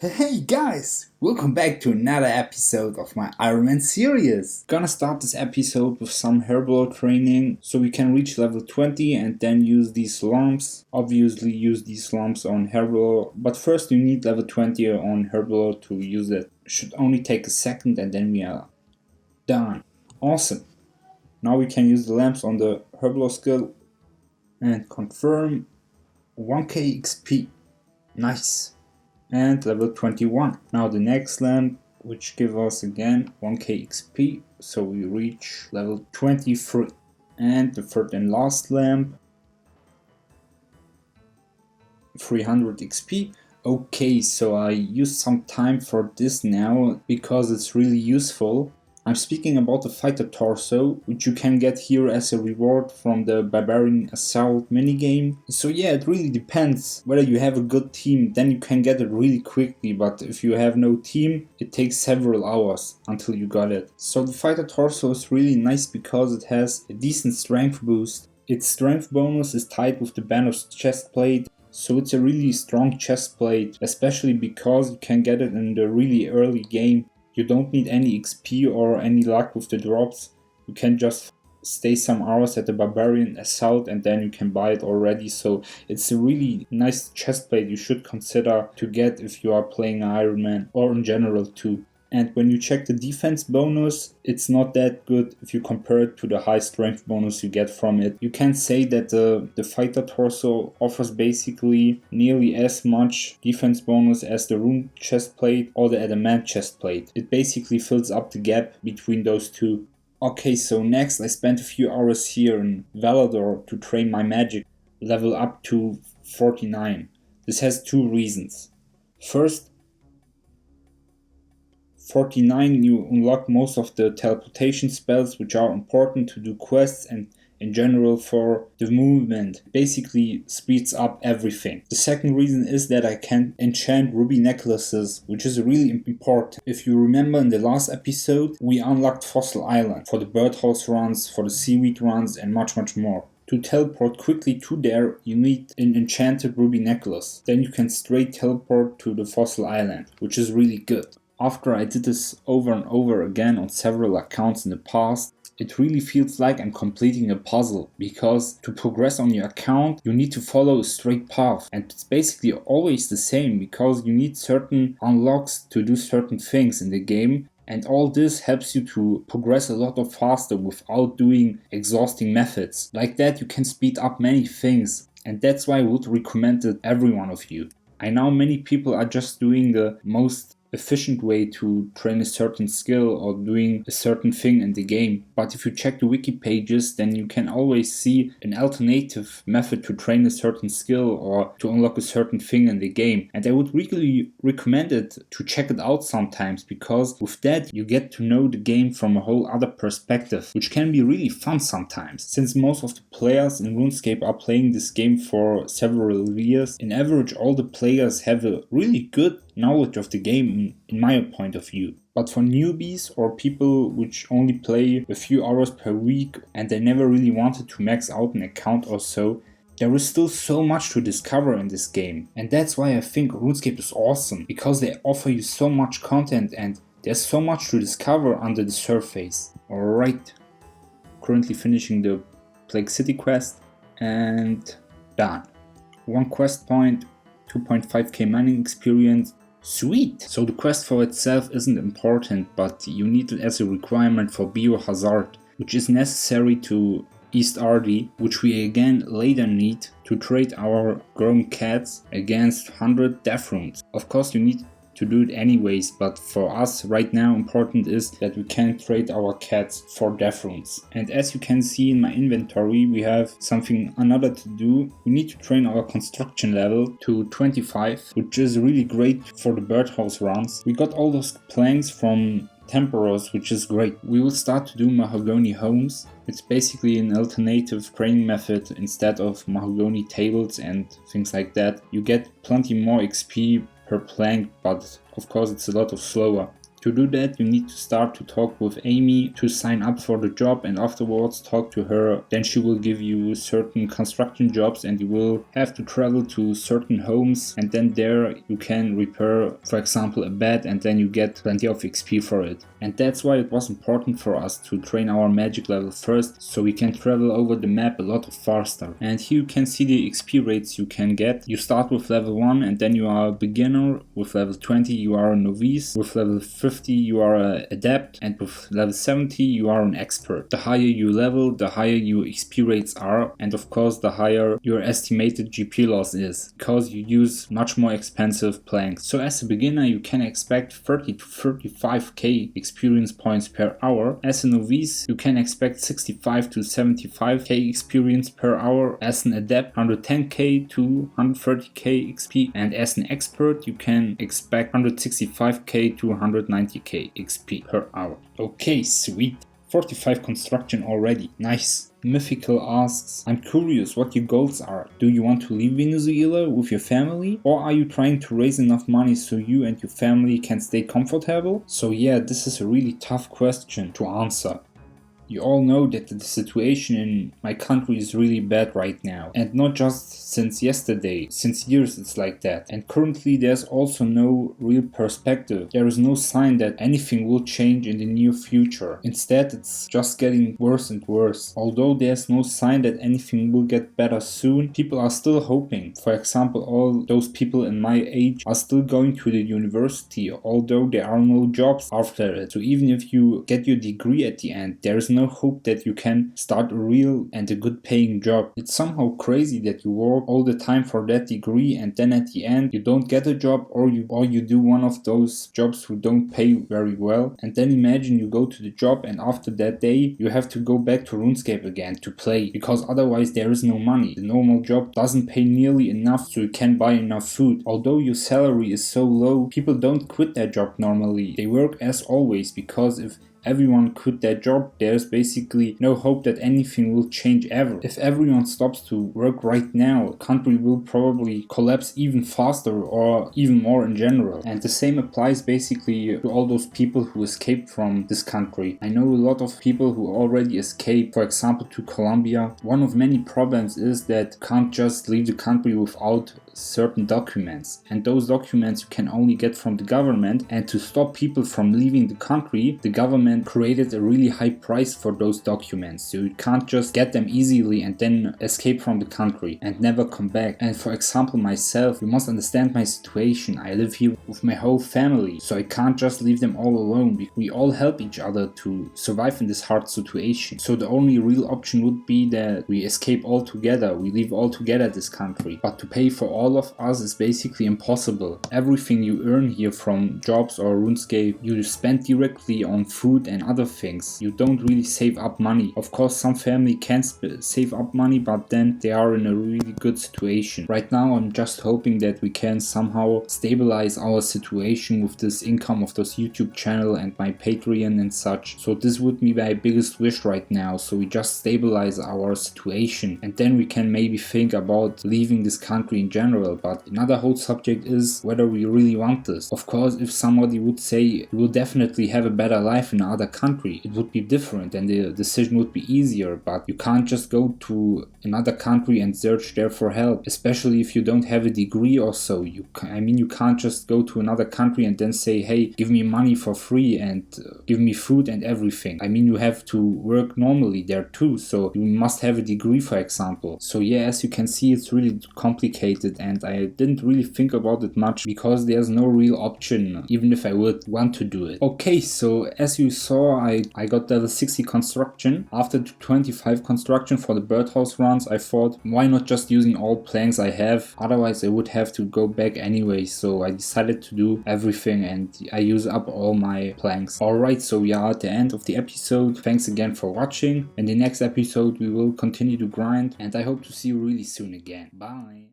Hey guys! Welcome back to another episode of my Ironman series. Gonna start this episode with some herbal training so we can reach level 20 and then use these lamps. Obviously use these lamps on herbal, but first you need level 20 on herbal to use it. Should only take a second and then we are done. Awesome. Now we can use the lamps on the herbal skill and confirm 1k XP. Nice. And level 21. Now the next lamp, which gives us again 1k XP, so we reach level 23. And the third and last lamp, 300 XP. Okay, so I use some time for this now because it's really useful. I'm speaking about the fighter torso, which you can get here as a reward from the Barbarian assault minigame. So yeah, it really depends. Whether you have a good team, then you can get it really quickly, but if you have no team, it takes several hours until you got it. So the fighter torso is really nice because it has a decent strength boost. Its strength bonus is tied with the Banner's chest plate. So it's a really strong chest plate, especially because you can get it in the really early game. You don't need any XP or any luck with the drops. You can just stay some hours at the Barbarian assault and then you can buy it already. So it's a really nice chestplate you should consider to get if you are playing Ironman or in general too. And when you check the defense bonus, it's not that good if you compare it to the high strength bonus you get from it. You can say that the fighter torso offers basically nearly as much defense bonus as the rune chestplate or the adamant chestplate. It basically fills up the gap between those two. Okay, so next I spent a few hours here in Valador to train my magic level up to 49. This has two reasons. First, 49 you unlock most of the teleportation spells which are important to do quests and in general for the movement. Basically speeds up everything. The second reason is that I can enchant ruby necklaces, which is really important. If you remember in the last episode, we unlocked Fossil Island for the birdhouse runs, for the seaweed runs and much more. To teleport quickly to there, you need an enchanted ruby necklace. Then you can straight teleport to the Fossil Island, which is really good. After I did this over and over again on several accounts in the past, it really feels like I'm completing a puzzle, because to progress on your account you need to follow a straight path, and it's basically always the same because you need certain unlocks to do certain things in the game, and all this helps you to progress a lot faster without doing exhausting methods. Like that you can speed up many things, and that's why I would recommend it every one of you. I know many people are just doing the most efficient way to train a certain skill or doing a certain thing in the game. But if you check the wiki pages, then you can always see an alternative method to train a certain skill or to unlock a certain thing in the game. And I would really recommend it to check it out sometimes, because with that you get to know the game from a whole other perspective, which can be really fun sometimes. Since most of the players in Runescape are playing this game for several years, in average all the players have a really good knowledge of the game in my point of view. But for newbies or people which only play a few hours per week and they never really wanted to max out an account or so, there is still so much to discover in this game. And that's why I think RuneScape is awesome, because they offer you so much content and there's so much to discover under the surface. Alright, currently finishing the Plague City quest and done. 1 quest point, 2.5k mining experience. Sweet! So the quest for itself isn't important, but you need it as a requirement for biohazard, which is necessary to East Ardy, which we again later need to trade our grown cats against 100 death runes. Of course you need to do it anyways, but for us right now important is that we can trade our cats for death runes. And as you can see in my inventory, we have another to do. We need to train our construction level to 25, which is really great for the birdhouse runs. We got all those planks from Temporos, which is great. We will start to do mahogany homes. It's basically an alternative training method instead of mahogany tables and things like that. You get plenty more XP per plank, but of course it's a lot slower. To do that, you need to start to talk with Amy to sign up for the job, and afterwards talk to her. Then she will give you certain construction jobs and you will have to travel to certain homes, and then there you can repair, for example, a bed, and then you get plenty of XP for it. And that's why it was important for us to train our magic level first, so we can travel over the map a lot faster. And here you can see the XP rates you can get. You start with level 1 and then you are a beginner. With level 20 you are a novice. With level 50 you are an adept, and with level 70 you are an expert. The higher you level, the higher your XP rates are, and of course the higher your estimated GP loss is, because you use much more expensive planks. So as a beginner you can expect 30 to 35k experience points per hour. As a novice you can expect 65 to 75k experience per hour. As an adept 110k to 130k XP, and as an expert you can expect 165k to 190k XP per hour. Okay, sweet. 45 construction already, nice. Mythical asks, I'm curious what your goals are. Do you want to leave Venezuela with your family? Or are you trying to raise enough money so you and your family can stay comfortable? So yeah, this is a really tough question to answer. You all know that the situation in my country is really bad right now, and not just since yesterday, since years it's like that. And currently there's also no real perspective. There is no sign that anything will change in the near future. Instead it's just getting worse and worse. Although there's no sign that anything will get better soon, people are still hoping. For example, all those people in my age are still going to the university, although there are no jobs after it. So even if you get your degree at the end, there is no hope that you can start a real and a good paying job. It's somehow crazy that you work all the time for that degree and then at the end you don't get a job, or you do one of those jobs who don't pay very well, and then imagine you go to the job and after that day you have to go back to Runescape again to play, because otherwise there is no money. The normal job doesn't pay nearly enough so you can buy enough food. Although your salary is so low, people don't quit their job normally. They work as always, because if everyone quit their job, there's basically no hope that anything will change ever. If everyone stops to work right now, the country will probably collapse even faster, or even more in general. And the same applies basically to all those people who escaped from this country. I know a lot of people who already escaped, for example, to Colombia. One of many problems is that you can't just leave the country without certain documents, and those documents you can only get from the government. And to stop people from leaving the country, the government created a really high price for those documents, so you can't just get them easily and then escape from the country and never come back. And for example, myself, you must understand my situation. I live here with my whole family, so I can't just leave them all alone. We all help each other to survive in this hard situation. So the only real option would be that we escape all together, we leave all together this country. But to pay for all of us is basically impossible. Everything you earn here from jobs or RuneScape, you spend directly on food and other things. You don't really save up money. Of course, some family can save up money, but then they are in a really good situation. Right now I'm just hoping that we can somehow stabilize our situation with this income of this YouTube channel and my Patreon and such. So this would be my biggest wish right now, so we just stabilize our situation, and then we can maybe think about leaving this country in general. But another whole subject is whether we really want this. Of course, if somebody would say you will definitely have a better life in another country, it would be different and the decision would be easier. But you can't just go to another country and search there for help, especially if you don't have a degree or so. You can't just go to another country and then say, hey, give me money for free and give me food and everything. You have to work normally there too, so you must have a degree, for example. So yeah, as you can see, it's really complicated, and I didn't really think about it much because there's no real option, even if I would want to do it. Okay, so as you saw, I got level 60 construction. After the 25 construction for the birdhouse runs, I thought, why not just using all planks I have? Otherwise I would have to go back anyway, so I decided to do everything and I use up all my planks. Alright, so we are at the end of the episode. Thanks again for watching. In the next episode we will continue to grind, and I hope to see you really soon again. Bye!